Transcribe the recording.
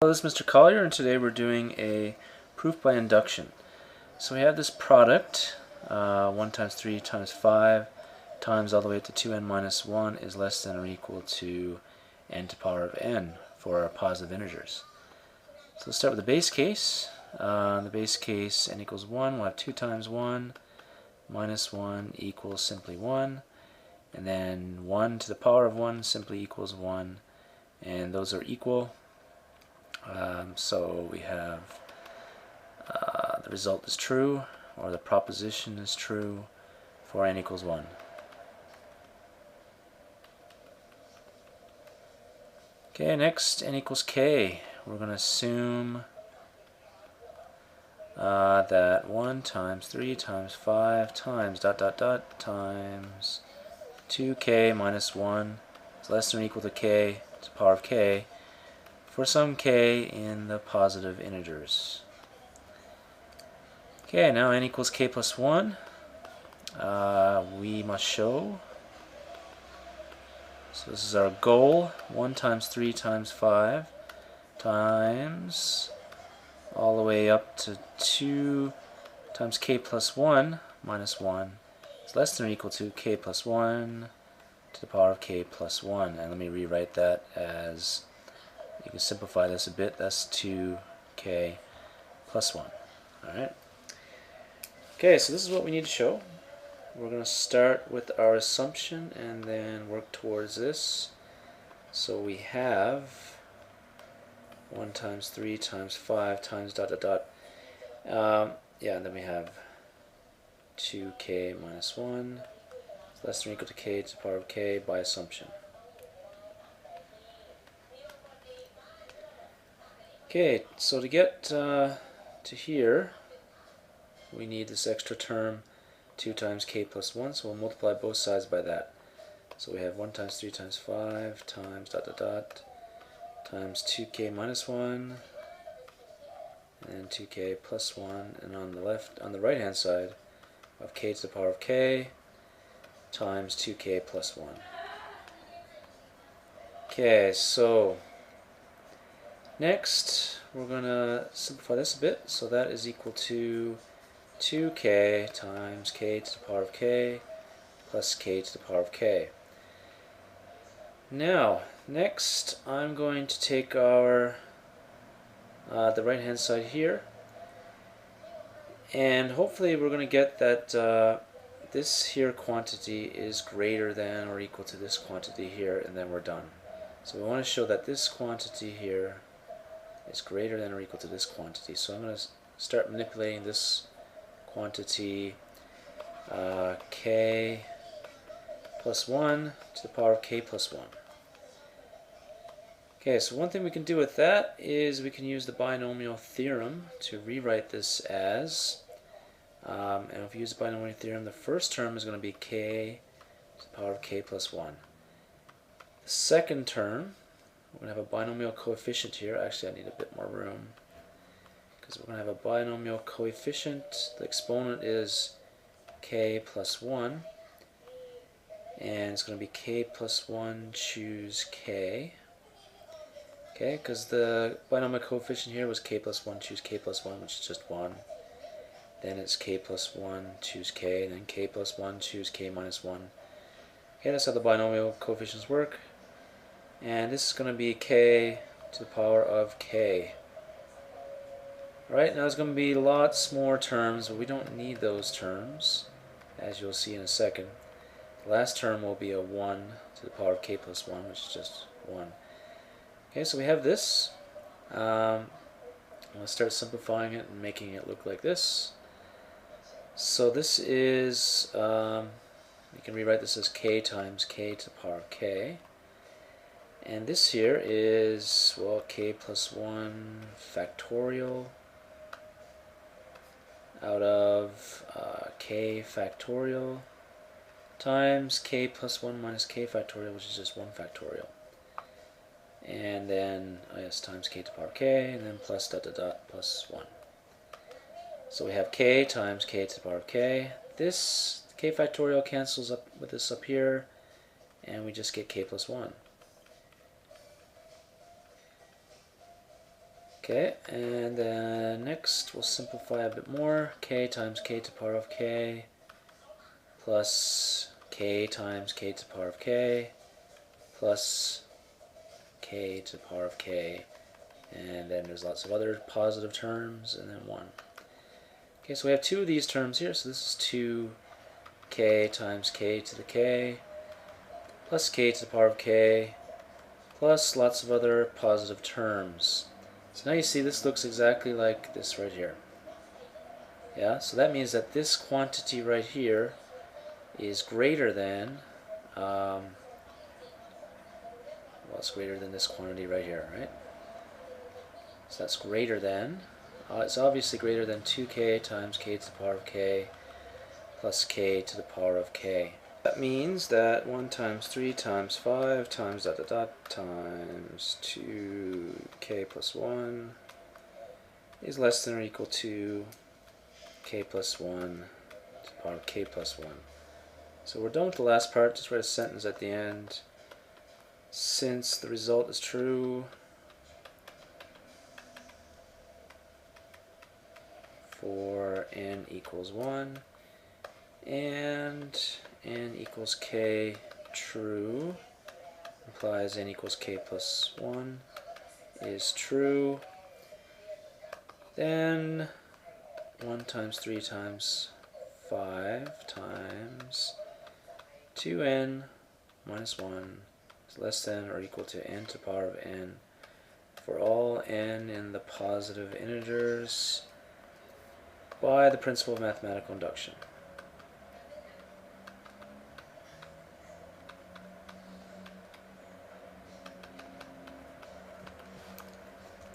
Hello, this is Mr. Collier, and today we're doing a proof by induction. So we have this product, 1 times 3 times 5 times all the way up to 2n minus 1 is less than or equal to n to the power of n for our positive integers. So let's start with the base case. In the base case, n equals 1, we'll have 2 times 1 minus 1 equals simply 1, and then 1 to the power of 1 simply equals 1, and those are equal. So we have the result is true, or the proposition is true for n equals 1. Okay, next, n equals k. We're going to assume that 1 times 3 times 5 times dot dot dot times 2k minus 1 is less than or equal to k to the power of k for some k in the positive integers. Okay, now n equals k plus 1. We must show, so this is our goal, 1 times 3 times 5 times all the way up to 2 times k plus 1 minus 1 is less than or equal to k plus 1 to the power of k plus 1. And let me rewrite that as, you can simplify this a bit, that's 2k plus 1. Alright. Okay, so this is what we need to show. We're going to start with our assumption and then work towards this. So we have 1 times 3 times 5 times dot dot dot. And then we have 2k minus 1 is less than or equal to k to the power of k by assumption. Okay, so to get to here, we need this extra term 2 times k plus 1, so we'll multiply both sides by that. So we have 1 times 3 times 5 times dot dot dot times 2k minus 1 and 2k plus 1, and on the right hand side of k to the power of k times 2k plus 1. Okay, so next we're going to simplify this a bit, so that is equal to 2k times k to the power of k plus k to the power of k. Now, next I'm going to take our the right hand side here, and hopefully we're going to get that this here quantity is greater than or equal to this quantity here, and then we're done. So we want to show that this quantity here is greater than or equal to this quantity. So I'm going to start manipulating this quantity k plus 1 to the power of k plus 1. Okay, so one thing we can do with that is we can use the binomial theorem to rewrite this as, and if we use the binomial theorem, the first term is going to be k to the power of k plus 1. The second term, we're going to have a binomial coefficient here. Actually, I need a bit more room, because we're going to have a binomial coefficient. The exponent is k plus 1, and it's going to be k plus 1 choose k. Okay, because the binomial coefficient here was k plus 1 choose k plus 1, which is just 1. Then it's k plus 1 choose k, and then k plus 1 choose k minus 1. Okay, that's how the binomial coefficients work. And this is going to be k to the power of k. Alright, now there's going to be lots more terms, but we don't need those terms, as you'll see in a second. The last term will be a 1 to the power of k plus 1, which is just 1. Okay, so we have this. Let's start simplifying it and making it look like this. So this is, you can rewrite this as k times k to the power of k. And this here is, well, k plus 1 factorial out of k factorial times k plus 1 minus k factorial, which is just 1 factorial. And then, times k to the power of k, and then plus dot dot dot plus 1. So we have k times k to the power of k. This k factorial cancels up with this up here, and we just get k plus 1. Okay, and then next we'll simplify a bit more. K times k to the power of k plus k times k to the power of k plus k to the power of k, and then there's lots of other positive terms, and then 1. Okay, so we have two of these terms here, so this is 2k times k to the k plus k to the power of k plus lots of other positive terms. So now you see this looks exactly like this right here. Yeah, so that means that this quantity right here is greater than, well, it's greater than this quantity right here, right? So that's greater than, it's obviously greater than 2k times k to the power of k plus k to the power of k. That means that 1 times 3 times 5 times dot dot dot times 2k plus 1 is less than or equal to k plus 1 to the power of k plus 1. So we're done with the last part. Just write a sentence at the end. Since the result is true for n equals 1 and n equals k true, implies n equals k plus 1 is true, then 1 times 3 times 5 times 2n minus 1 is less than or equal to n to the power of n for all n in the positive integers by the principle of mathematical induction.